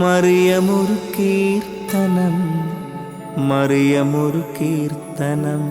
മറിയമൊരു കീർത്തനം, മറിയമൊരു കീർത്തനം.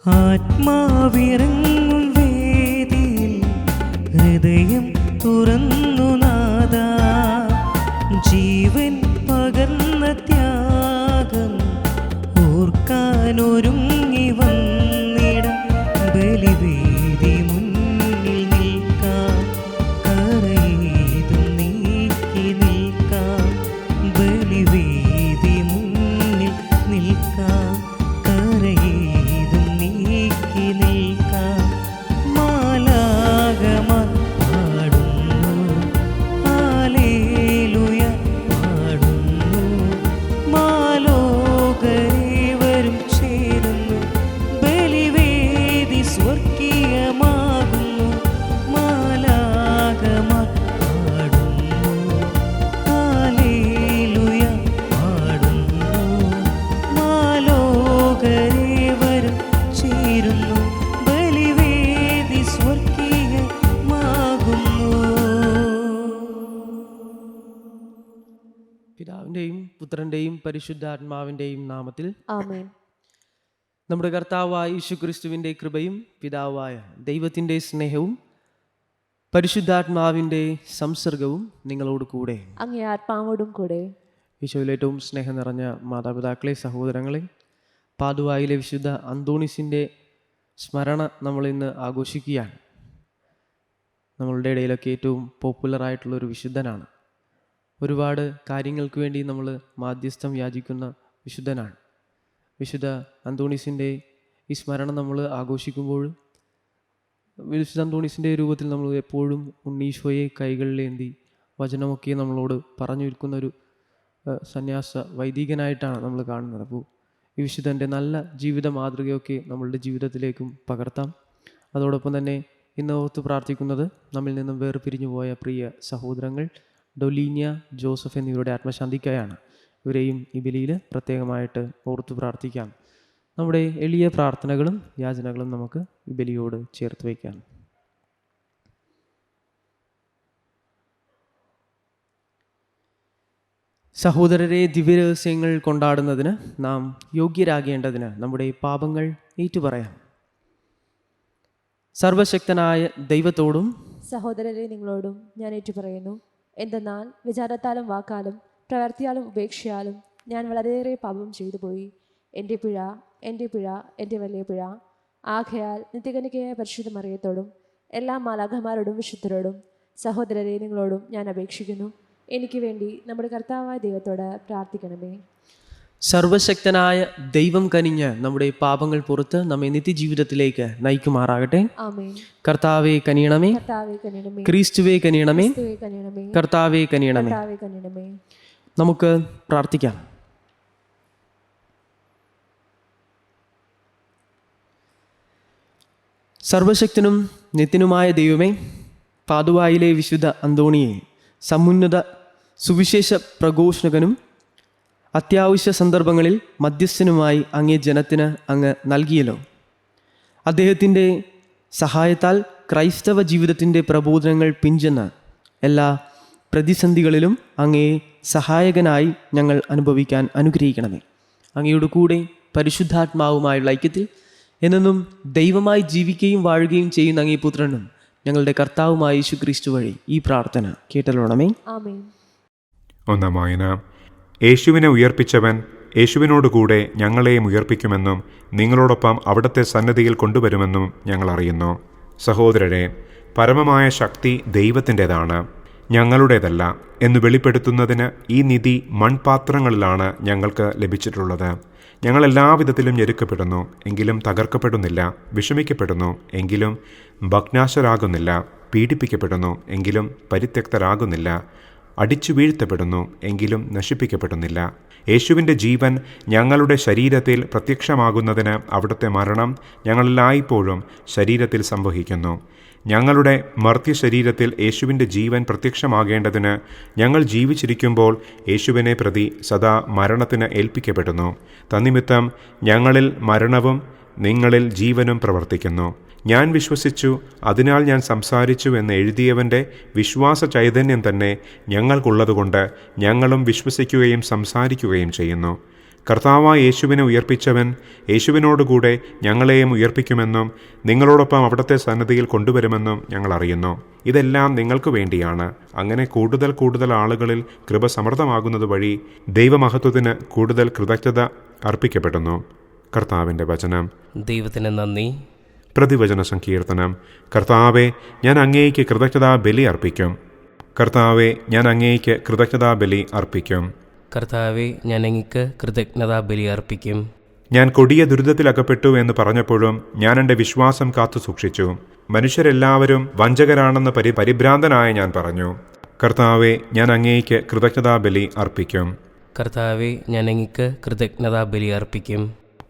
ആത്മാവിറങ്ങും വേദിയിൽ ഹൃദയം തുറന്നു നാദാ, ജീവൻ പകർന്ന ത്യാഗം ഓർക്കാനൊരുങ്ങി വന്നിടം. ബലിവേദി മുന്നിൽ നിൽക്കാം, കരയേതും നീക്കി നിൽക്കാം. ബലിവേദി മുന്നിൽ നിൽക്കാം, കരയേതും നീക്കി നിൽക്കാം. മാലാഖമാർ പാടുന്നു ഹല്ലേലൂയ പാടുന്നു. മാലോകരേവരും ചേരുന്നു, ബലിവേദി സ്വർഗീയമാകുന്നു. മാലാഖമാർ പാടുന്നു ഹല്ലേലൂയ പാടുന്നു. മാലോകരേവരും ചേരുന്നു, ബലിവേദി സ്വർഗീയമാകുന്നു. പിതാവിൻ്റെയും പുത്രൻ്റെയും പരിശുദ്ധാത്മാവിൻ്റെയും നാമത്തിൽ ആമേൻ. നമ്മുടെ കർത്താവായ യേശുക്രിസ്തുവിൻ്റെ കൃപയും പിതാവായ ദൈവത്തിൻ്റെ സ്നേഹവും പരിശുദ്ധാത്മാവിൻ്റെ സംസർഗവും നിങ്ങളോട് കൂടെ. അങ്ങേ ആത്മാവോടും കൂടെ. ഈശോയിൽ ഏറ്റവും സ്നേഹം നിറഞ്ഞ മാതാപിതാക്കളെ, സഹോദരങ്ങളെ, പാതുവായിലെ വിശുദ്ധ അന്തോണീസിൻ്റെ സ്മരണ നമ്മളിന്ന് ആഘോഷിക്കുകയാണ്. നമ്മളുടെ ഇടയിലൊക്കെ ഏറ്റവും പോപ്പുലറായിട്ടുള്ളൊരു വിശുദ്ധനാണ്. ഒരുപാട് കാര്യങ്ങൾക്ക് വേണ്ടി നമ്മൾ മാധ്യസ്ഥം യാചിക്കുന്ന വിശുദ്ധനാണ്. വിശുദ്ധ അന്തോണീസിൻ്റെ ഈ സ്മരണം നമ്മൾ ആഘോഷിക്കുമ്പോൾ വിശുദ്ധ അന്തോണീസിൻ്റെ രൂപത്തിൽ നമ്മൾ എപ്പോഴും ഉണ്ണീശോയെ കൈകളിലേന്തി വചനമൊക്കെ നമ്മളോട് പറഞ്ഞു നിൽക്കുന്നൊരു സന്യാസ വൈദികനായിട്ടാണ് നമ്മൾ കാണുന്നത്. അപ്പോൾ ഈ വിശുദ്ധൻ്റെ നല്ല ജീവിത മാതൃകയൊക്കെ നമ്മളുടെ ജീവിതത്തിലേക്കും പകർത്താം. അതോടൊപ്പം തന്നെ ഇന്ന് ഓർത്ത് പ്രാർത്ഥിക്കുന്നത് നമ്മിൽ നിന്നും വേർപിരിഞ്ഞു പോയ പ്രിയ സഹോദരങ്ങൾ ഡൊലീനിയ, ജോസഫ് എന്നിവരുടെ ആത്മശാന്തിക്കായാണ്. ഇവരെയും ഈ ബലിയിൽ പ്രത്യേകമായിട്ട് ഓർത്തു പ്രാർത്ഥിക്കാം. നമ്മുടെ എളിയ പ്രാർത്ഥനകളും യാചനകളും നമുക്ക് ഈ ബലിയോട് ചേർത്ത് വയ്ക്കാം. സഹോദരരെ, ദിവ്യരഹസ്യങ്ങൾ കൊണ്ടാടുന്നതിന് നാം യോഗ്യരാകേണ്ടതിന് നമ്മുടെ പാപങ്ങൾ ഏറ്റുപറയാം. സർവശക്തനായ ദൈവത്തോടും സഹോദരരെ, നിങ്ങളോടും ഞാൻ ഏറ്റുപറയുന്നു. എന്തെന്നാൽ വിചാരത്താലും വാക്കാലും പ്രവർത്തിയാലും ഉപേക്ഷയാലും ഞാൻ വളരെയേറെ പാപം ചെയ്തു പോയി. എൻ്റെ പിഴ, എൻ്റെ പിഴ, എൻ്റെ വലിയ പിഴ. ആകയാൽ നിത്യകന്യകയായ പരിശുദ്ധ മറിയത്തോടും എല്ലാ മാലാഖമാരോടും വിശുദ്ധരോടും സഹോദരരെ, നിങ്ങളോടും ഞാൻ അപേക്ഷിക്കുന്നു, എനിക്ക് വേണ്ടി നമ്മുടെ കർത്താവായ ദൈവത്തോട് പ്രാർത്ഥിക്കണമേ. സർവശക്തനായ ദൈവം കനിഞ്ഞ് നമ്മുടെ പാപങ്ങൾ പുറത്ത് നമ്മെ നിത്യജീവിതത്തിലേക്ക് നയിക്കുമാറാകട്ടെ. ആമേൻ. കർത്താവേ കനിയണമേ, കർത്താവേ കനിയണമേ, ക്രിസ്തുവേ കനിയണമേ, ക്രിസ്തുവേ കനിയണമേ, കർത്താവേ കനിയണമേ. കർത്താവേ കനിയണമേ. നമുക്ക് പ്രാർത്ഥിക്കാം. സർവശക്തനും നിത്യനുമായ ദൈവമേ, പാതുവായിലെ വിശുദ്ധ അന്തോണിയെ സമുന്നത സുവിശേഷ പ്രഘോഷകനും അത്യാവശ്യ സന്ദർഭങ്ങളിൽ മധ്യസ്ഥനുമായി അങ്ങേ ജനത്തിന് അങ്ങ് നൽകിയല്ലോ. അദ്ദേഹത്തിൻ്റെ സഹായത്താൽ ക്രൈസ്തവ ജീവിതത്തിൻ്റെ പ്രബോധനങ്ങൾ പിഞ്ചെന്ന് എല്ലാ പ്രതിസന്ധികളിലും അങ്ങയെ സഹായകനായി ഞങ്ങൾ അനുഭവിക്കാൻ അനുഗ്രഹിക്കണമേ. അങ്ങയുടെ കൂടെ പരിശുദ്ധാത്മാവുമായുള്ള ഐക്യത്തിൽ എന്നും ദൈവമായി ജീവിക്കുകയും വാഴുകയും ചെയ്യുന്ന അങ്ങേ പുത്രനും ഞങ്ങളുടെ കർത്താവുമായ യേശുക്രിസ്തു വഴി ഈ പ്രാർത്ഥന കേട്ടലോണമേ. ആമേൻ. ഒന്നാം വായന. യേശുവിനെ ഉയർപ്പിച്ചവൻ യേശുവിനോടുകൂടെ ഞങ്ങളെയും ഉയർപ്പിക്കുമെന്നും നിങ്ങളോടൊപ്പം അവിടുത്തെ സന്നിധിയിൽ കൊണ്ടുവരുമെന്നും ഞങ്ങൾ അറിയുന്നു. സഹോദരരെ, പരമമായ ശക്തി ദൈവത്തിൻ്റെതാണ്, ഞങ്ങളുടേതല്ല എന്ന് വെളിപ്പെടുത്തുന്നതിന് ഈ നിധി മൺപാത്രങ്ങളിലാണ് ഞങ്ങൾക്ക് ലഭിച്ചിട്ടുള്ളത്. ഞങ്ങൾ എല്ലാവിധത്തിലും ഞെരുക്കപ്പെടുന്നു, എങ്കിലും തകർക്കപ്പെടുന്നില്ല; വിഷമിക്കപ്പെടുന്നു, എങ്കിലും ഭഗ്നാശരാകുന്നില്ല; പീഡിപ്പിക്കപ്പെടുന്നു, എങ്കിലും പരിത്യക്തരാകുന്നില്ല; അടിച്ചു വീഴ്ത്തപ്പെടുന്നു, എങ്കിലും നശിപ്പിക്കപ്പെടുന്നില്ല. യേശുവിൻ്റെ ജീവൻ ഞങ്ങളുടെ ശരീരത്തിൽ പ്രത്യക്ഷമാകുന്നതിന് അവിടുത്തെ മരണം ഞങ്ങളെല്ലായ്പ്പോഴും ശരീരത്തിൽ സംവഹിക്കുന്നു. ഞങ്ങളുടെ മർത്യശരീരത്തിൽ യേശുവിൻ്റെ ജീവൻ പ്രത്യക്ഷമാകേണ്ടതിന് ഞങ്ങൾ ജീവിച്ചിരിക്കുമ്പോൾ യേശുവിനെ പ്രതി സദാ മരണത്തിന് ഏൽപ്പിക്കപ്പെടുന്നു. തന്നിമിത്തം ഞങ്ങളിൽ മരണവും നിങ്ങളിൽ ജീവനും പ്രവർത്തിക്കുന്നു. ഞാൻ വിശ്വസിച്ചു, അതിനാൽ ഞാൻ സംസാരിച്ചു എന്ന് എഴുതിയവൻ്റെ വിശ്വാസ ചൈതന്യം തന്നെ ഞങ്ങൾക്കുള്ളതുകൊണ്ട് ഞങ്ങളും വിശ്വസിക്കുകയും സംസാരിക്കുകയും ചെയ്യുന്നു. കർത്താവായ യേശുവിനെ ഉയർപ്പിച്ചവൻ യേശുവിനോടുകൂടെ ഞങ്ങളെയും ഉയർപ്പിക്കുമെന്നും നിങ്ങളോടൊപ്പം അവിടുത്തെ സന്നിധിയിൽ കൊണ്ടുവരുമെന്നും ഞങ്ങൾ അറിയുന്നു. ഇതെല്ലാം നിങ്ങൾക്ക് വേണ്ടിയാണ്. അങ്ങനെ കൂടുതൽ കൂടുതൽ ആളുകളിൽ കൃപ സമൃദ്ധമാകുന്നത് വഴി ദൈവമഹത്വത്തിന് കൂടുതൽ കൃതജ്ഞത അർപ്പിക്കപ്പെടുന്നു. കർത്താവിൻ്റെ വചനം. ദൈവത്തിന് നന്ദി. പ്രതിവചന സങ്കീർത്തനം. കർത്താവെ, ഞാൻ അങ്ങേയ്ക്ക് കൃതജ്ഞതാ ബലി അർപ്പിക്കും. കർത്താവെ, ഞാൻ അങ്ങേയ്ക്ക് കൃതജ്ഞതാ ബലി അർപ്പിക്കും. കർത്താവെ, ഞാൻ അങ്ങേക്ക് കൃതജ്ഞതാ ബലി അർപ്പിക്കും. ഞാൻ കൊടിയ ദുരിതത്തിലകപ്പെട്ടു എന്ന് പറഞ്ഞപ്പോഴും ഞാൻ എൻ്റെ വിശ്വാസം കാത്തു സൂക്ഷിച്ചു. മനുഷ്യരെല്ലാവരും വഞ്ചകരാണെന്ന് പരിഭ്രാന്തനായ ഞാൻ പറഞ്ഞു. കർത്താവെ, ഞാൻ അങ്ങേയ്ക്ക് കൃതജ്ഞതാ ബലി അർപ്പിക്കും. കർത്താവെ, ഞാൻ അങ്ങേക്ക് കൃതജ്ഞതാ ബലി അർപ്പിക്കും.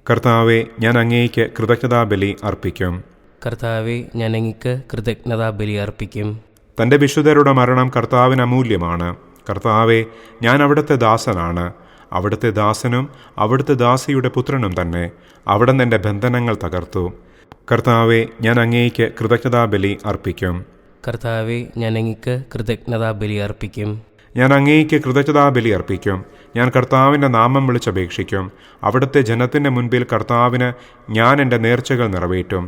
കർത്താവെ, ഞാൻ അങ്ങേയ്ക്ക് കൃതജ്ഞതാ ബലി അർപ്പിക്കും. കർത്താവെ, ഞാൻ അങ്ങേക്ക് കൃതജ്ഞതാ ബലി അർപ്പിക്കും. തൻ്റെ വിശുദ്ധരുടെ മരണം കർത്താവിന് അമൂല്യമാണ്. കർത്താവെ, ഞാൻ അവിടുത്തെ ദാസനാണ്, അവിടുത്തെ ദാസനും അവിടുത്തെ ദാസിയുടെ പുത്രനും തന്നെ. അവിടുന്ന് എൻ്റെ ബന്ധനങ്ങൾ തകർത്തു. കർത്താവെ, ഞാൻ അങ്ങേയ്ക്ക് കൃതജ്ഞതാ ബലി അർപ്പിക്കും. കർത്താവെ, ഞാൻ അങ്ങേക്ക് കൃതജ്ഞതാ ബലി അർപ്പിക്കും. ഞാൻ അങ്ങേയ്ക്ക് കൃതജ്ഞതാ ബലി അർപ്പിക്കും. ഞാൻ കർത്താവിൻ്റെ നാമം വിളിച്ചപേക്ഷിക്കും. അവിടുത്തെ ജനത്തിൻ്റെ മുൻപിൽ കർത്താവിന് ഞാൻ എൻ്റെ നേർച്ചകൾ നിറവേറ്റും.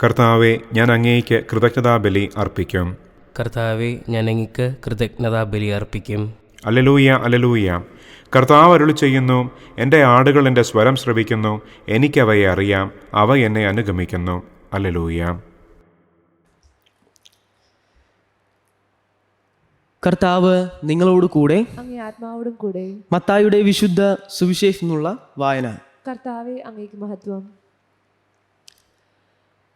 കർത്താവെ, ഞാൻ അങ്ങേയ്ക്ക് കൃതജ്ഞതാ ബലി അർപ്പിക്കും. കർത്താവെ, ഞാൻ അങ്ങേക്ക് കൃതജ്ഞതാ ബലി അർപ്പിക്കും. അല്ലെലൂയ, അല്ലെലൂയ. കർത്താവ് അരുളി ചെയ്യുന്നു, എൻ്റെ ആടുകൾ എൻ്റെ സ്വരം ശ്രവിക്കുന്നു, എനിക്കവയെ അറിയാം, അവ എന്നെ അനുഗമിക്കുന്നു. അല്ലെലൂയ. കർത്താവ് നിങ്ങളോട് കൂടെ. അങ്ങേ ആത്മാവോടും കൂടെ. മത്തായിയുടെ വിശുദ്ധ സുവിശേഷം എന്നുള്ള വായന. കർത്താവെ, അങ്ങേക്ക് മഹത്വം.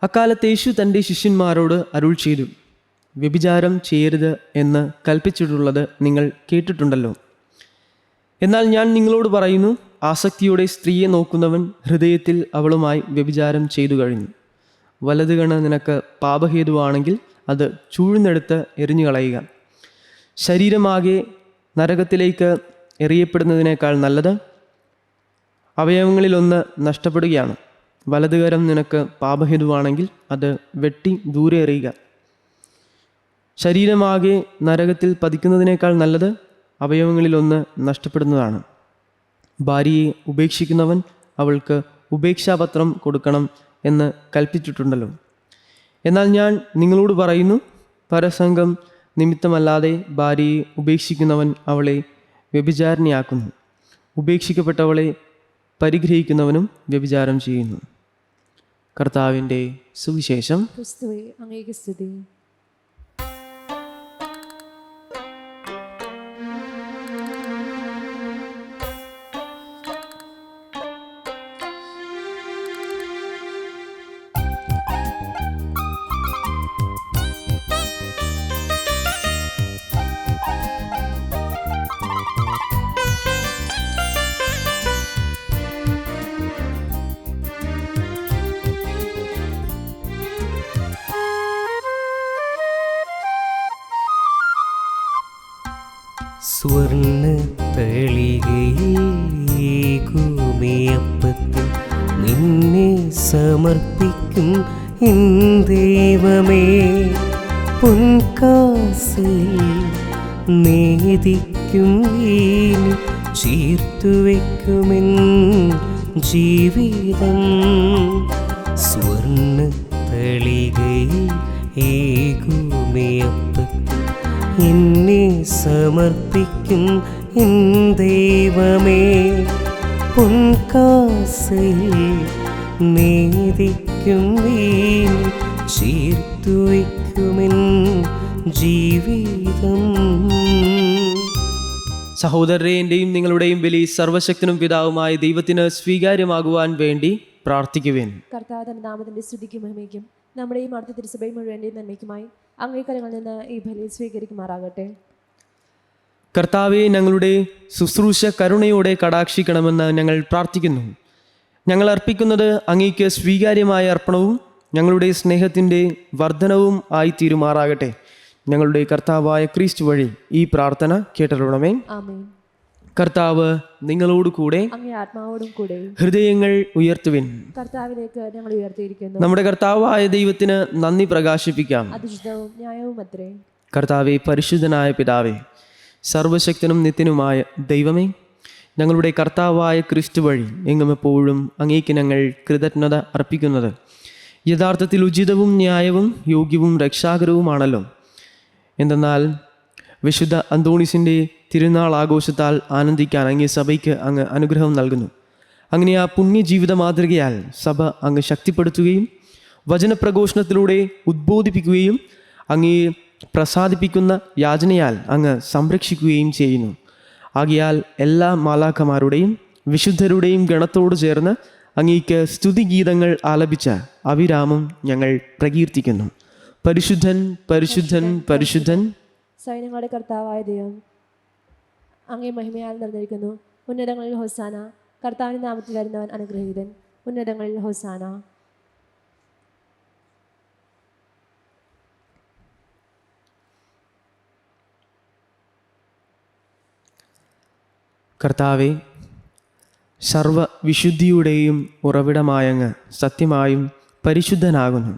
അക്കാലത്ത് യേശു തൻ്റെ ശിഷ്യന്മാരോട് അരുൾ ചെയ്തു, വ്യഭിചാരം ചെയ്യരുത് എന്ന് കൽപ്പിച്ചിട്ടുള്ളത് നിങ്ങൾ കേട്ടിട്ടുണ്ടല്ലോ. എന്നാൽ ഞാൻ നിങ്ങളോട് പറയുന്നു, ആസക്തിയോടെ സ്ത്രീയെ നോക്കുന്നവൻ ഹൃദയത്തിൽ അവളുമായി വ്യഭിചാരം ചെയ്തു കഴിഞ്ഞു. വലത് കണ്ണ് നിനക്ക് പാപഹേതുവാണെങ്കിൽ അത് ചൂഴ്ന്നെടുത്ത് എറിഞ്ഞു കളയുക. ശരീരമാകെ നരകത്തിലേക്ക് എറിയപ്പെടുന്നതിനേക്കാൾ നല്ലത് അവയവങ്ങളിലൊന്ന് നഷ്ടപ്പെടുകയാണ്. വലതുകരം നിനക്ക് പാപഹേതുവാണെങ്കിൽ അത് വെട്ടി ദൂരെ എറിയുക. ശരീരമാകെ നരകത്തിൽ പതിക്കുന്നതിനേക്കാൾ നല്ലത് അവയവങ്ങളിലൊന്ന് നഷ്ടപ്പെടുന്നതാണ്. ഭാര്യയെ ഉപേക്ഷിക്കുന്നവൻ അവൾക്ക് ഉപേക്ഷാപത്രം കൊടുക്കണം എന്ന് കൽപ്പിച്ചിട്ടുണ്ടല്ലോ. എന്നാൽ ഞാൻ നിങ്ങളോട് പറയുന്നു, പരസംഗം നിമിത്തമല്ലാതെ ഭാര്യയെ ഉപേക്ഷിക്കുന്നവൻ അവളെ വ്യഭിചാരിണിയാക്കുന്നു. ഉപേക്ഷിക്കപ്പെട്ടവളെ പരിഗ്രഹിക്കുന്നവനും വ്യഭിചാരം ചെയ്യുന്നു. കർത്താവിൻ്റെ സുവിശേഷം. ക്രിസ്തുവേ, അങ്ങേക്ക് സ്തുതി. സ്വർണ്ണ തളികയിലേകുമേയപ്പത്തിൽ നിന്നെ സമർപ്പിക്കും എൻ ദൈവമേ. പൊൻകാസിൽ നേദിക്കും വീഞ്ഞ് ചേർത്തുവെക്കുമെൻ ജീവിതം. സ്വർണ്ണ തളികയിൽ ഏകുമേയപ്പത്തിൽ എന്നെ സമർപ്പിക്കും എൻ ദൈവമേ. പൊൻകാസിൽ നേദിക്കും വീഞ്ഞ് ചേർത്തുവെക്കുമെൻ ജീവിതം. സഹോദരരെ, എൻ്റെയും നിങ്ങളുടെയും ബലി സർവശക്തനും പിതാവുമായ ദൈവത്തിന് സ്വീകാര്യമാകുവാൻ വേണ്ടി പ്രാർത്ഥിക്കുവേൻ. കർത്താവ് തന്റെ നാമത്തിന്റെ സ്തുതിക്കും മഹിമയ്ക്കും നമ്മുടെയും അടുത്ത തിരുസഭയും മുഴുവൻ്റെയും നന്മയ്ക്കുമായി അങ്ങേ കരങ്ങളിൽ നിന്ന് ഈ ബലി സ്വീകരിക്കുമാറാകട്ടെ. കർത്താവെ, ഞങ്ങളുടെ ശുശ്രൂഷ കരുണയോടെ കടാക്ഷിക്കണമെന്ന് ഞങ്ങൾ പ്രാർത്ഥിക്കുന്നു. ഞങ്ങൾ അർപ്പിക്കുന്നത് അങ്ങേക്ക് സ്വീകാര്യമായ അർപ്പണവും ഞങ്ങളുടെ സ്നേഹത്തിൻ്റെ വർധനവും ആയിത്തീരുമാറാകട്ടെ. ഞങ്ങളുടെ കർത്താവായ ക്രിസ്തു വഴി ഈ പ്രാർത്ഥന കേട്ടരുളണമേ. ആമേൻ. കർത്താവ് നിങ്ങളോട് കൂടെ, അങ്ങേ ആത്മാവോടും കൂടെ. ഹൃദയങ്ങൾ ഉയർത്തുവിൻ. കർത്താവിലേക്ക് ഞങ്ങൾ ഉയർത്തിയിരിക്കുന്നു. നമ്മുടെ കർത്താവായ ദൈവത്തിന് നന്ദി പ്രകാശിപ്പിക്കാം. അതിശുദ്ധവും ന്യായവും അത്രേ. കർത്താവെ, പരിശുദ്ധനായ പിതാവേ, സർവശക്തനും നിത്യനുമായ ദൈവമേ, ഞങ്ങളുടെ കർത്താവായ ക്രിസ്തു വഴി എങ്ങും എപ്പോഴും അങ്ങേക്ക് ഞങ്ങൾ കൃതജ്ഞത അർപ്പിക്കുന്നത് യഥാർത്ഥത്തിൽ ഉചിതവും ന്യായവും യോഗ്യവും രക്ഷാകരവുമാണല്ലോ. എന്തെന്നാൽ വിശുദ്ധ അന്തോണീസിൻ്റെ തിരുനാൾ ആഘോഷത്താൽ ആനന്ദിക്കാൻ അങ്ങേ സഭയ്ക്ക് അങ്ങ് അനുഗ്രഹം നൽകുന്നു. അങ്ങനെ ആ പുണ്യജീവിത മാതൃകയാൽ സഭ അങ്ങ് ശക്തിപ്പെടുത്തുകയും വചനപ്രഘോഷണത്തിലൂടെ ഉദ്ബോധിപ്പിക്കുകയും അങ്ങേ പ്രസാദിപ്പിക്കുന്ന യാചനയാൽ അങ്ങ് സംരക്ഷിക്കുകയും ചെയ്യുന്നു. ആകയാൽ എല്ലാ മാലാഖമാരുടെയും വിശുദ്ധരുടെയും ഗണത്തോട് ചേർന്ന് അങ്ങേക്ക് സ്തുതിഗീതങ്ങൾ ആലപിച്ച അവിരാമം ഞങ്ങൾ പ്രകീർത്തിക്കുന്നു. പരിശുദ്ധൻ, പരിശുദ്ധൻ, പരിശുദ്ധൻ, സൈന്യങ്ങളുടെ കർത്താവായ ദൈവം അങ്ങേ മഹിമയാൽ നിറഞ്ഞിരിക്കുന്നു. ഉന്നതങ്ങളിൽ ഹോസാന. കർത്താവിന്റെ നാമത്തിൽ വരുന്നവൻ അനുഗ്രഹീതൻ. ഉന്നതങ്ങളിൽ ഹോസാന. കർത്താവെ, സർവവിശുദ്ധിയുടെയും ഉറവിടമായങ്ങ് സത്യമായും പരിശുദ്ധനാകുന്നു.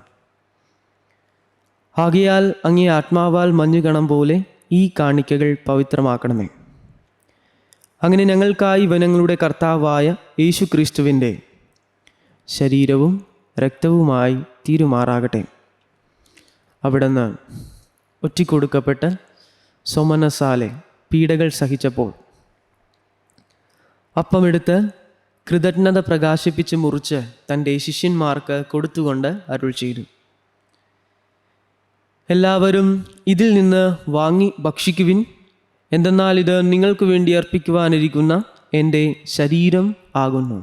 ആകയാൽ അങ്ങേ ആത്മാവാൽ മഞ്ഞുകണം പോലെ ഈ കാണിക്കകൾ പവിത്രമാക്കണമേ. അങ്ങനെ ഞങ്ങൾക്കായി വനങ്ങളുടെ കർത്താവായ യേശു ക്രിസ്തുവിൻ്റെ ശരീരവും രക്തവുമായി തീരുമാറാകട്ടെ. അവിടുന്ന് ഒറ്റിക്കൊടുക്കപ്പെട്ട് സോമനസാലെ പീഡകൾ സഹിച്ചപ്പോൾ അപ്പമെടുത്ത് കൃതജ്ഞത പ്രകാശിപ്പിച്ച് മുറിച്ച് തൻ്റെ ശിഷ്യന്മാർക്ക് കൊടുത്തുകൊണ്ട് അരുൾ ചെയ്തു, എല്ലാവരും ഇതിൽ നിന്ന് വാങ്ങി ഭക്ഷിക്കുവിൻ. എന്തെന്നാൽ ഇത് നിങ്ങൾക്ക് വേണ്ടി അർപ്പിക്കുവാനിരിക്കുന്ന എൻ്റെ ശരീരം ആകുന്നു.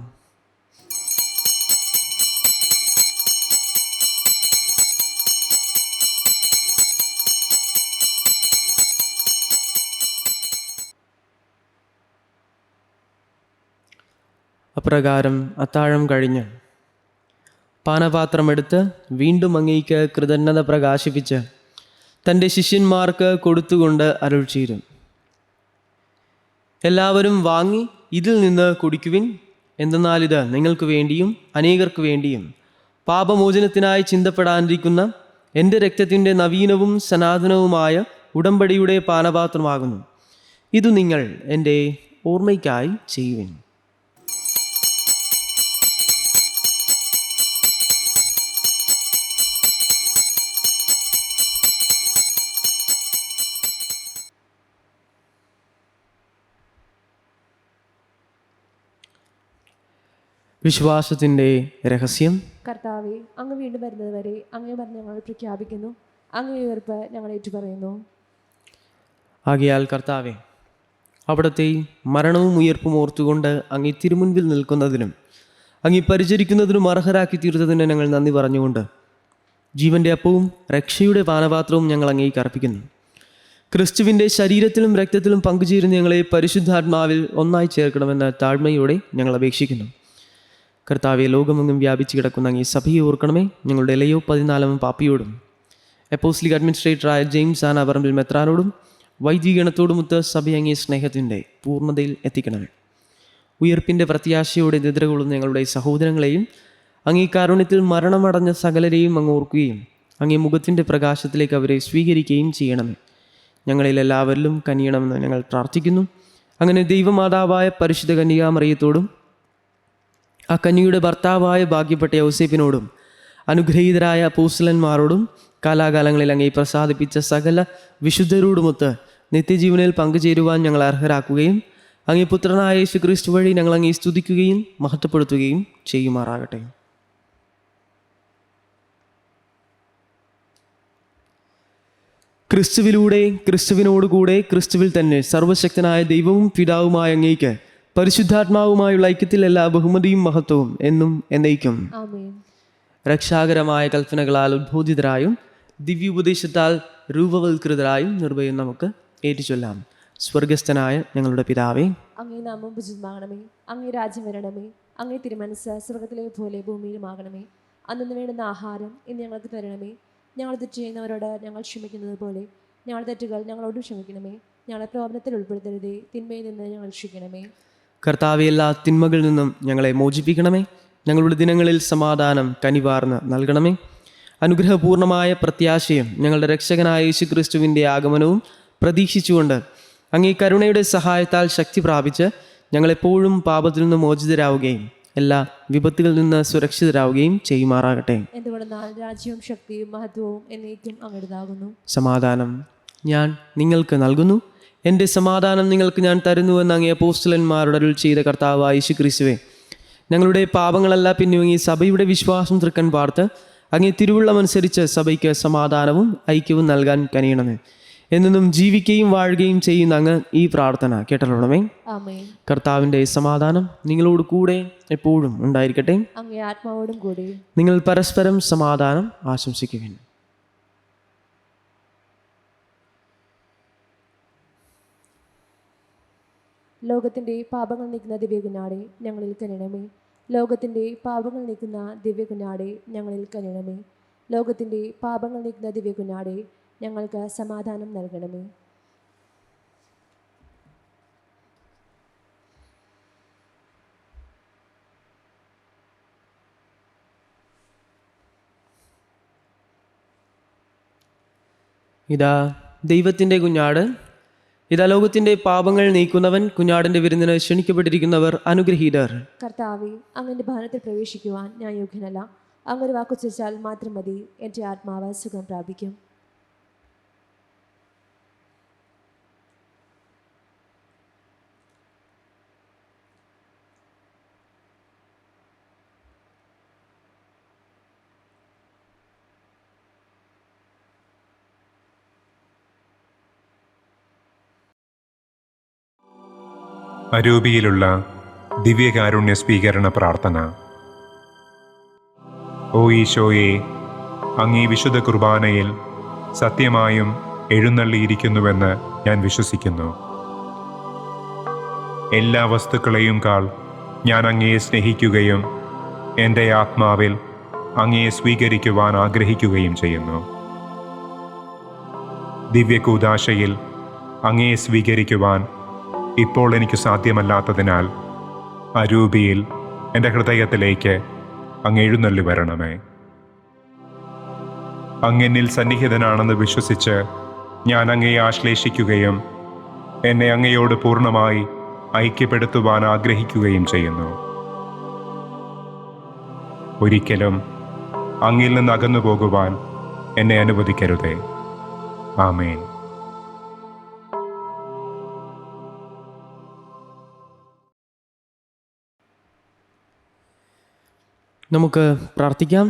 അപ്രകാരം അത്താഴം കഴിഞ്ഞ് പാനപാത്രമെടുത്ത് വീണ്ടും അങ്ങേക്ക് കൃതജ്ഞത പ്രകാശിപ്പിച്ച് തൻ്റെ ശിഷ്യന്മാർക്ക് കൊടുത്തുകൊണ്ട് അരുൾ ചെയ്തു, എല്ലാവരും വാങ്ങി ഇതിൽ നിന്ന് കുടിക്കുവിൻ. എന്തെന്നാൽ ഇത് നിങ്ങൾക്ക് വേണ്ടിയും അനേകർക്ക് വേണ്ടിയും പാപമോചനത്തിനായി ചിന്തപ്പെടാനിരിക്കുന്ന എൻ്റെ രക്തത്തിൻ്റെ നവീനവും സനാതനവുമായ ഉടമ്പടിയുടെ പാനപാത്രമാകുന്നു. ഇത് നിങ്ങൾ എൻ്റെ ഓർമ്മയ്ക്കായി ചെയ്യുവിൻ. വിശ്വാസത്തിൻ്റെ രഹസ്യം. കർത്താവെ, അങ്ങ് വീണ്ടും വരുന്നത് വരെ അങ്ങേ മരണം ഞങ്ങൾ പ്രഖ്യാപിക്കുന്നു. അങ്ങേ ഉയർപ്പ് ഞങ്ങൾ ഏറ്റുപറയുന്നു. ആകയാൽ കർത്താവെ, അവിടുത്തെ മരണവും ഉയർപ്പും ഓർത്തുകൊണ്ട് അങ്ങേ തിരുമുൻപിൽ നിൽക്കുന്നതിനും അങ്ങേ പരിചരിക്കുന്നതിനും അർഹരാക്കി തീർത്തതിന് ഞങ്ങൾ നന്ദി പറഞ്ഞുകൊണ്ട് ജീവൻ്റെ അപ്പവും രക്ഷയുടെ പാനപാത്രവും ഞങ്ങൾ അങ്ങേക്ക് അർപ്പിക്കുന്നു. ക്രിസ്തുവിൻ്റെ ശരീരത്തിലും രക്തത്തിലും പങ്കുചേരുന്ന ഞങ്ങളെ പരിശുദ്ധാത്മാവിൽ ഒന്നായി ചേർക്കണമെന്ന് താഴ്മയോടെ ഞങ്ങൾ അപേക്ഷിക്കുന്നു. കർത്താവെ, ലോകമെങ്ങും വ്യാപിച്ചു കിടക്കുന്ന അങ്ങേ സഭയെ ഓർക്കണമേ. ഞങ്ങളുടെ ലയോ 14 പാപ്പിയോടും അപ്പോസ്തലിക് അഡ്മിനിസ്ട്രേറ്ററായ ജെയിംസ് ആനാപറമ്പിൽ മെത്രാനോടും വൈദികഗണത്തോടുമൊത്ത് സഭ അങ്ങേ സ്നേഹത്തിൻ്റെ പൂർണ്ണതയിൽ എത്തിക്കണമേ. ഉയർപ്പിൻ്റെ പ്രത്യാശയോടെ നിദ്രകൊള്ളുന്ന ഞങ്ങളുടെ സഹോദരങ്ങളെയും അങ്ങേ കാരുണ്യത്തിൽ മരണമടഞ്ഞ സകലരെയും അങ്ങ് ഓർക്കുകയും അങ്ങേ മുഖത്തിൻ്റെ പ്രകാശത്തിലേക്ക് അവരെ സ്വീകരിക്കുകയും ചെയ്യണമേ. ഞങ്ങളിൽ എല്ലാവരിലും കനിയണമെന്ന് ഞങ്ങൾ പ്രാർത്ഥിക്കുന്നു. അങ്ങനെ ദൈവമാതാവായ പരിശുദ്ധ കന്യകാമറിയത്തോടും ആ കന്യയുടെ ഭർത്താവായ ഭാഗ്യപ്പെട്ട യൗസേപ്പിനോടും അനുഗ്രഹീതരായ അപ്പോസ്തലന്മാരോടും കാലാകാലങ്ങളിൽ അങ്ങേ പ്രസാദിപ്പിച്ച സകല വിശുദ്ധരോടുമൊത്ത് നിത്യജീവനിൽ പങ്കുചേരുവാൻ ഞങ്ങൾ അർഹരാക്കുകയും അങ്ങേ പുത്രനായ യേശു ക്രിസ്തു വഴി ഞങ്ങൾ അങ്ങേ സ്തുതിക്കുകയും മഹത്വപ്പെടുത്തുകയും ചെയ്യുമാറാകട്ടെ. ക്രിസ്തുവിലൂടെ, ക്രിസ്തുവിനോടുകൂടെ, ക്രിസ്തുവിൽ തന്നെ സർവശക്തനായ ദൈവവും പിതാവുമായ അങ്ങേക്ക് പരിശുദ്ധാത്മാവുമായുള്ള ഐക്യത്തിൽ എല്ലാ ബഹുമതിയും മഹത്വവും എന്നും എന്നേക്കും. ആമേൻ. രക്ഷാകരമായ കൽപ്പനകളാൽ ഉദ്ബോധിതരായും ദിവ്യോപദേശത്താൽ രൂപവത്കൃതരായും നിർഭയം നമുക്ക് ഏറ്റുചൊല്ലാം. സ്വർഗസ്ഥനായ ഞങ്ങളുടെ പിതാവേ, അങ്ങേ നാമം പൂജിതമാകണമേ. അങ്ങേ രാജ്യം വരണമേ. അങ്ങേ തിരുമനസ്സ് സ്വർഗത്തിലെ പോലെ ഭൂമിയിലുമാകണമേ. അന്നു വേണ്ടുന്ന ആഹാരം ഇന്ന് ഞങ്ങൾക്ക് തരണമേ. ഞങ്ങൾ തെറ്റ് ചെയ്യുന്നവരോട് ഞങ്ങൾ ക്ഷമിക്കുന്നത് പോലെ ഞങ്ങളുടെ തെറ്റുകൾ ഞങ്ങളോട് ക്ഷമിക്കണമേ. ഞങ്ങളെ പ്രലോഭനത്തിൽ ഉൾപ്പെടുത്തരുതേ, തിന്മയിൽ നിന്ന് ഞങ്ങൾ രക്ഷിക്കണമേ. കർത്താവെ, എല്ലാ തിന്മകളിൽ നിന്നും ഞങ്ങളെ മോചിപ്പിക്കണമേ. ഞങ്ങളുടെ ദിനങ്ങളിൽ സമാധാനം കനിവാർന്ന് നൽകണമേ. അനുഗ്രഹപൂർണമായ പ്രത്യാശയും ഞങ്ങളുടെ രക്ഷകനായ യേശു ക്രിസ്തുവിൻ്റെ ആഗമനവും പ്രതീക്ഷിച്ചുകൊണ്ട് അങ്ങേ കരുണയുടെ സഹായത്താൽ ശക്തി പ്രാപിച്ച് ഞങ്ങളെപ്പോഴും പാപത്തിൽ നിന്ന് മോചിതരാവുകയും എല്ലാ വിപത്തുകളിൽ നിന്ന് സുരക്ഷിതരാവുകയും ചെയ്യുമാറാകട്ടെ. എന്തുകൊണ്ടെന്നാൽ രാജ്യവും ശക്തിയും മഹത്വവും എന്നേക്കും അങ്ങയുടേതാകുന്നു. സമാധാനം ഞാൻ നിങ്ങൾക്ക് നൽകുന്നു, എൻ്റെ സമാധാനം നിങ്ങൾക്ക് ഞാൻ തരുന്നുവെന്ന് അങ്ങേ അപ്പോസ്തലന്മാരുടെ അരുൾ ചെയ്ത കർത്താവായ യേശു ക്രിസ്തുവേ, ഞങ്ങളുടെ പാപങ്ങളല്ല പിൻവാങ്ങി സഭയുടെ വിശ്വാസം തൃക്കൺ പാർത്ത് അങ്ങേ തിരുവുള്ളമനുസരിച്ച് സഭയ്ക്ക് സമാധാനവും ഐക്യവും നൽകാൻ കനിയണമേ. എന്നും ജീവിക്കുകയും വാഴുകയും ചെയ്യുന്ന അങ്ങ് ഈ പ്രാർത്ഥന കേട്ടല്ലോ. ആമേൻ. കർത്താവിൻ്റെ സമാധാനം നിങ്ങളോട് കൂടെ എപ്പോഴും ഉണ്ടായിരിക്കട്ടെ. അങ്ങേ ആത്മാവോടും കൂടി. നിങ്ങൾ പരസ്പരം സമാധാനം ആശംസിക്കുവിൻ. ലോകത്തിൻ്റെ പാപങ്ങൾ നീക്കുന്ന ദിവ്യകുഞ്ഞാടേ ഞങ്ങളിൽ കനിയണമേ. ലോകത്തിൻ്റെ പാപങ്ങൾ നീക്കുന്ന ദിവ്യകുഞ്ഞാടേ ഞങ്ങളിൽ കനിയണമേ. ലോകത്തിൻ്റെ പാപങ്ങൾ നീക്കുന്ന ദിവ്യകുഞ്ഞാടേ ഞങ്ങൾക്ക് സമാധാനം നൽകണമേ. ഇതാ ദൈവത്തിൻ്റെ കുഞ്ഞാട്, ഇതാ ലോകത്തിൻ്റെ പാപങ്ങൾ നീക്കുന്നവൻ. കുഞ്ഞാടിൻ്റെ വിരുന്നിന് ക്ഷണിക്കപ്പെട്ടിരിക്കുന്നവർ അനുഗ്രഹീതർ. കർത്താവേ, അങ്ങൻ്റെ ഭവനത്തിൽ പ്രവേശിക്കുവാൻ ഞാൻ യോഗ്യനല്ല. അങ്ങൊരു വാക്കുച്ചരിച്ചാൽ മാത്രം മതി, എൻ്റെ ആത്മാവ് സുഖം പ്രാപിക്കും. അരൂപിയിലുള്ള ദിവ്യകാരുണ്യ സ്വീകരണ പ്രാർത്ഥന. ഓ ഈശോയെ, അങ്ങീ വിശുദ്ധ കുർബാനയിൽ സത്യമായും എഴുന്നള്ളിയിരിക്കുന്നുവെന്ന് ഞാൻ വിശ്വസിക്കുന്നു. എല്ലാ വസ്തുക്കളെയും കാൾ ഞാൻ അങ്ങയെ സ്നേഹിക്കുകയും എൻ്റെ ആത്മാവിൽ അങ്ങയെ സ്വീകരിക്കുവാൻ ആഗ്രഹിക്കുകയും ചെയ്യുന്നു. ദിവ്യകൂദാശയിൽ അങ്ങയെ സ്വീകരിക്കുവാൻ ഇപ്പോൾ എനിക്ക് സാധ്യമല്ലാത്തതിനാൽ അരൂപിയിൽ എൻ്റെ ഹൃദയത്തിലേക്ക് അങ്ങ് എഴുന്നള്ളി വരണമേ. അങ്ങെന്നിൽ സന്നിഹിതനാണെന്ന് വിശ്വസിച്ച് ഞാൻ അങ്ങയെ ആശ്ലേഷിക്കുകയും എന്നെ അങ്ങയോട് പൂർണ്ണമായി ഐക്യപ്പെടുത്തുവാൻ ആഗ്രഹിക്കുകയും ചെയ്യുന്നു. ഒരിക്കലും അങ്ങിൽ നിന്ന് അകന്നു പോകുവാൻ എന്നെ അനുവദിക്കരുതേ. ആമേൻ. നമുക്ക് പ്രാർത്ഥിക്കാം.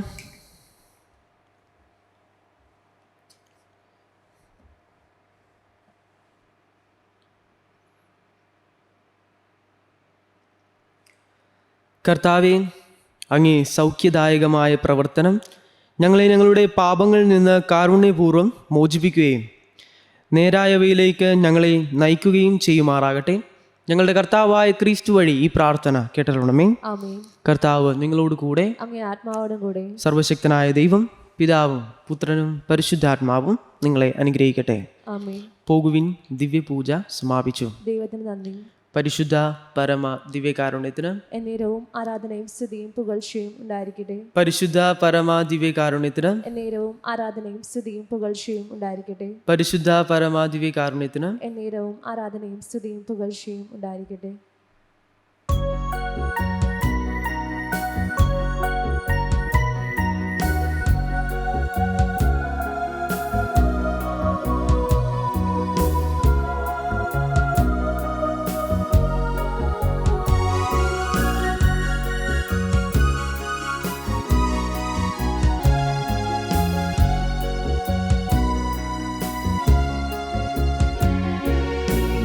കർത്താവേ, അങ്ങേ സൗഖ്യദായകമായ പ്രവർത്തനം ഞങ്ങളെ ഞങ്ങളുടെ പാപങ്ങളിൽ നിന്ന് കാരുണ്യപൂർവ്വം മോചിപ്പിക്കുകയും നേരായവയിലേക്ക് ഞങ്ങളെ നയിക്കുകയും ചെയ്യുമാറാകട്ടെ. ഞങ്ങളുടെ കർത്താവായ ക്രിസ്തു വഴി ഈ പ്രാർത്ഥന കേട്ടല്ലോ. ആമേൻ. കർത്താവ് നിങ്ങളോട് കൂടെ, അങ്ങേ ആത്മാവോടും കൂടെ. സർവശക്തനായ ദൈവം പിതാവും പുത്രനും പരിശുദ്ധാത്മാവും നിങ്ങളെ അനുഗ്രഹിക്കട്ടെ. ആമേൻ. പോകുവിൻ, ദിവ്യപൂജ സമാപിച്ചു. ദൈവത്തിന് നന്ദി. പരിശുദ്ധ പരമ ദിവ്യകാരുണ്യത്തിന് എന്നേരവും ആരാധനയും സ്തുതിയും പുകഴ്ചയും ഉണ്ടായിരിക്കട്ടെ. പരിശുദ്ധ പരമ ദിവ്യകാരുണ്യത്തിന് എന്നേരവും ആരാധനയും സ്തുതിയും പുകഴ്ചയും ഉണ്ടായിരിക്കട്ടെ. പരിശുദ്ധ പരമ ദിവ്യകാരുണ്യത്തിന് എന്നേരവും ആരാധനയും സ്തുതിയും പുകഴ്ചയും ഉണ്ടായിരിക്കട്ടെ.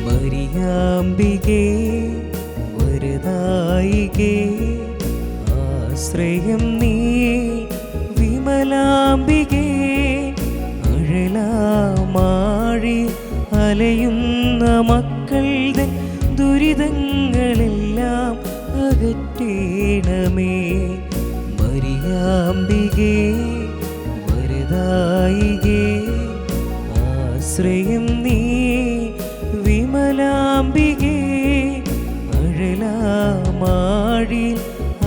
മരിയാംബികേ വരദായികേ ആശ്രയം നീ വിമലാംബികേ അഴലാമാഴി അലയുന്ന മക്കളുടെ ദുരിതങ്ങളെല്ലാം അകറ്റേണമേ. മരിയാംബികേ വരദായികേ ആശ്രയം നീ വിമലാംബികേ അഴലാമാഴി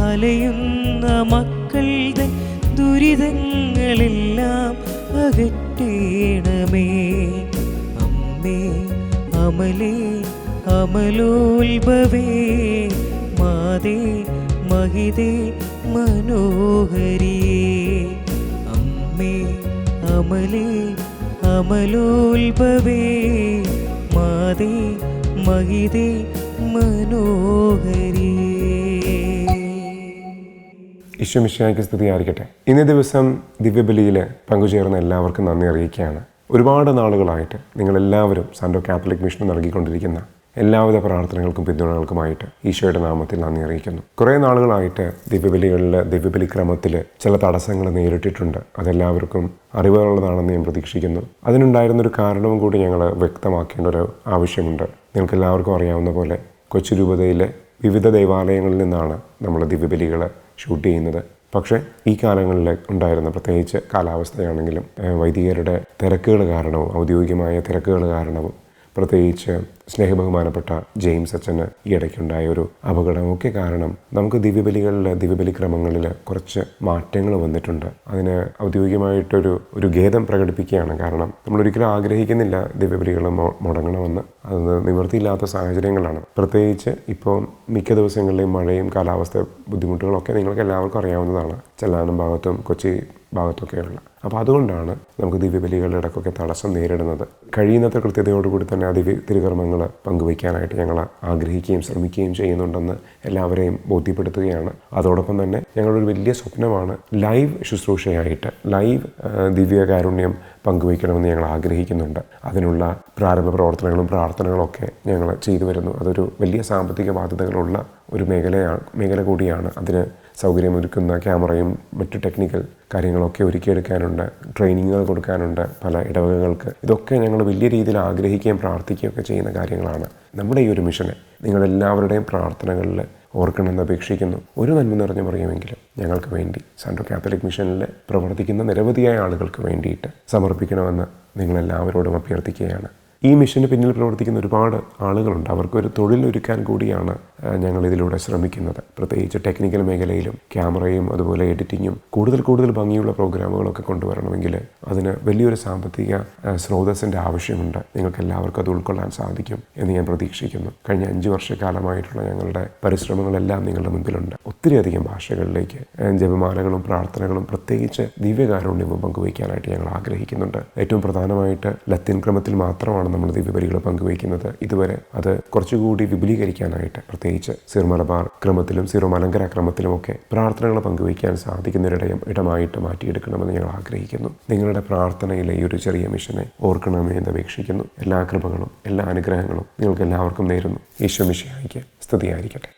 അലയുന്ന മക്കളുടെ ദുരിതങ്ങളെല്ലാം അകറ്റേണമേ. അമ്മേ അമലേ അമലോത്ഭവേ മാതേ മഹിതേ മനോഹരിയേ. അമ്മേ അമലേ അമലോത്ഭവേ മാതേ മഹിതേ മനോഹരിയേ. ഈശോ മിശിഹായ്ക്ക് സ്തുതിയായിരിക്കട്ടെ. ഇന്നേ ദിവസം ദിവ്യബലിയിൽ പങ്കുചേർന്ന എല്ലാവർക്കും നന്ദി അറിയിക്കുകയാണ്. ഒരുപാട് നാളുകളായിട്ട് നിങ്ങളെല്ലാവരും സാൻഡോ കാത്തലിക് മിഷൻ നൽകിക്കൊണ്ടിരിക്കുന്ന എല്ലാവിധ പ്രാർത്ഥനകൾക്കും പിന്തുണകൾക്കുമായിട്ട് ഈശോയുടെ നാമത്തിൽ നന്ദി അറിയിക്കുന്നു. കുറേ നാളുകളായിട്ട് ദിവ്യബലികളിൽ ദിവ്യബലി ക്രമത്തിൽ ചില തടസ്സങ്ങൾ നേരിട്ടിട്ടുണ്ട്. അതെല്ലാവർക്കും അറിവുള്ളതാണെന്ന് ഞാൻ പ്രതീക്ഷിക്കുന്നു. അതിനുണ്ടായിരുന്നൊരു കാരണവും കൂടി ഞങ്ങൾ വ്യക്തമാക്കേണ്ട ഒരു ആവശ്യമുണ്ട്. നിങ്ങൾക്ക് എല്ലാവർക്കും അറിയാവുന്ന പോലെ കൊച്ചി രൂപതയിലെ വിവിധ ദേവാലയങ്ങളിൽ നിന്നാണ് നമ്മൾ ദിവ്യബലികൾ ഷൂട്ട് ചെയ്യുന്നത്. പക്ഷേ ഈ കാലങ്ങളിൽ ഉണ്ടായിരുന്ന പ്രത്യേകിച്ച് കാലാവസ്ഥയാണെങ്കിലും വൈദികരുടെ തിരക്കുകൾ കാരണവും ഔദ്യോഗികമായ തിരക്കുകൾ കാരണവും പ്രത്യേകിച്ച് സ്നേഹബഹുമാനപ്പെട്ട ജെയിംസ് അച്ഛന് ഈ ഇടയ്ക്കുണ്ടായ ഒരു അപകടമൊക്കെ കാരണം നമുക്ക് ദിവ്യബലി ക്രമങ്ങളിൽ കുറച്ച് മാറ്റങ്ങൾ വന്നിട്ടുണ്ട്. അതിന് ഔദ്യോഗികമായിട്ടൊരു ഖേദം പ്രകടിപ്പിക്കുകയാണ്. കാരണം നമ്മളൊരിക്കലും ആഗ്രഹിക്കുന്നില്ല ദിവ്യബലികൾ മുടങ്ങണമെന്ന്. അത് നിവൃത്തിയില്ലാത്ത സാഹചര്യങ്ങളാണ്. പ്രത്യേകിച്ച് ഇപ്പോൾ മിക്ക ദിവസങ്ങളിലെയും മഴയും കാലാവസ്ഥ ബുദ്ധിമുട്ടുകളൊക്കെ നിങ്ങൾക്ക് എല്ലാവർക്കും അറിയാവുന്നതാണ്. ചെല്ലാനം ഭാഗത്തും കൊച്ചി ഭാഗത്തൊക്കെയുള്ള. അപ്പോൾ അതുകൊണ്ടാണ് നമുക്ക് ദിവ്യബലികളുടെ ഇടയ്ക്കൊക്കെ തടസ്സം നേരിടുന്നത്. കഴിയുന്നത്ര കൃത്യതയോടുകൂടി തന്നെ ആ തിരുകർമ്മങ്ങൾ പങ്കുവയ്ക്കാനായിട്ട് ഞങ്ങൾ ആഗ്രഹിക്കുകയും ശ്രമിക്കുകയും ചെയ്യുന്നുണ്ടെന്ന് എല്ലാവരെയും ബോധ്യപ്പെടുത്തുകയാണ്. അതോടൊപ്പം തന്നെ ഞങ്ങളൊരു വലിയ സ്വപ്നമാണ് ലൈവ് ശുശ്രൂഷയായിട്ട് ലൈവ് ദിവ്യകാരുണ്യം പങ്കുവയ്ക്കണമെന്ന് ഞങ്ങൾ ആഗ്രഹിക്കുന്നുണ്ട്. അതിനുള്ള പ്രാരംഭ പ്രവർത്തനങ്ങളും പ്രാർത്ഥനകളൊക്കെ ഞങ്ങൾ ചെയ്തു വരുന്നു. അതൊരു വലിയ സാമ്പത്തിക ബാധ്യതകളുള്ള ഒരു മേഖല കൂടിയാണ്. അതിന് സൗകര്യമൊരുക്കുന്ന ക്യാമറയും മറ്റു ടെക്നിക്കൽ കാര്യങ്ങളൊക്കെ ഒരുക്കിയെടുക്കാനുണ്ട്. ട്രെയിനിങ്ങുകൾ കൊടുക്കാനുണ്ട് പല ഇടവകകൾക്ക്. ഇതൊക്കെ ഞങ്ങൾ വലിയ രീതിയിൽ ആഗ്രഹിക്കുകയും പ്രാർത്ഥിക്കുകയൊക്കെ ചെയ്യുന്ന കാര്യങ്ങളാണ്. നമ്മുടെ ഈ ഒരു മിഷനെ നിങ്ങളെല്ലാവരുടെയും പ്രാർത്ഥനകളിൽ ഓർക്കണമെന്ന് അപേക്ഷിക്കുന്നു. ഒരു നന്മ നിറഞ്ഞു പറയുമെങ്കിലും ഞങ്ങൾക്ക് വേണ്ടി സാൻഡോ കാത്തലിക് മിഷനിൽ പ്രവർത്തിക്കുന്ന നിരവധിയായ ആളുകൾക്ക് വേണ്ടിയിട്ട് സമർപ്പിക്കണമെന്ന് നിങ്ങളെല്ലാവരോടും അഭ്യർത്ഥിക്കുകയാണ്. ഈ മിഷന് പിന്നിൽ പ്രവർത്തിക്കുന്ന ഒരുപാട് ആളുകളുണ്ട്. അവർക്കൊരു തൊഴിലൊരുക്കാൻ കൂടിയാണ് ഞങ്ങളിതിലൂടെ ശ്രമിക്കുന്നത്. പ്രത്യേകിച്ച് ടെക്നിക്കൽ മേഖലയിലും ക്യാമറയും അതുപോലെ എഡിറ്റിങ്ങും കൂടുതൽ ഭംഗിയുള്ള പ്രോഗ്രാമുകളൊക്കെ കൊണ്ടുവരണമെങ്കിൽ അതിന് വലിയൊരു സാമ്പത്തിക സ്രോതസ്സിൻ്റെ ആവശ്യമുണ്ട്. നിങ്ങൾക്ക് എല്ലാവർക്കും അത് ഉൾക്കൊള്ളാൻ സാധിക്കും എന്ന് ഞാൻ പ്രതീക്ഷിക്കുന്നു. കഴിഞ്ഞ 5 വർഷക്കാലമായിട്ടുള്ള ഞങ്ങളുടെ പരിശ്രമങ്ങളെല്ലാം നിങ്ങളുടെ മുൻപിലുണ്ട്. ഒത്തിരിയധികം ഭാഷകളിലേക്ക് ജപമാലകളും പ്രാർത്ഥനകളും പ്രത്യേകിച്ച് ദിവ്യകാരുണ്യവും പങ്കുവയ്ക്കാനായിട്ട് ഞങ്ങൾ ആഗ്രഹിക്കുന്നുണ്ട്. ഏറ്റവും പ്രധാനമായിട്ട് ലത്തീൻ ക്രമത്തിൽ മാത്രമാണ് നമ്മൾ ദിവ്യബലികൾ പങ്കുവയ്ക്കുന്നത്. ഇതുവരെ അത് കുറച്ചുകൂടി വിപുലീകരിക്കാനായിട്ട് പ്രത്യേകിച്ച് സിർ മലബാർ ക്രമത്തിലും സിറോ മലങ്കര ക്രമത്തിലുമൊക്കെ പ്രാർത്ഥനകൾ പങ്കുവയ്ക്കാൻ സാധിക്കുന്നൊരിടമായിട്ട് മാറ്റിയെടുക്കണമെന്ന് ഞങ്ങൾ ആഗ്രഹിക്കുന്നു. നിങ്ങളുടെ പ്രാർത്ഥനയിലെ ഈ ഒരു ചെറിയ മിഷനെ ഓർക്കണമെന്ന് എന്ന് അപേക്ഷിക്കുന്നു. എല്ലാ കൃപകളും എല്ലാ അനുഗ്രഹങ്ങളും നിങ്ങൾക്ക് എല്ലാവർക്കും നേരുന്നു. ഈശോ മിശിഹായ്ക്ക് സ്തുതിയായിരിക്കട്ടെ.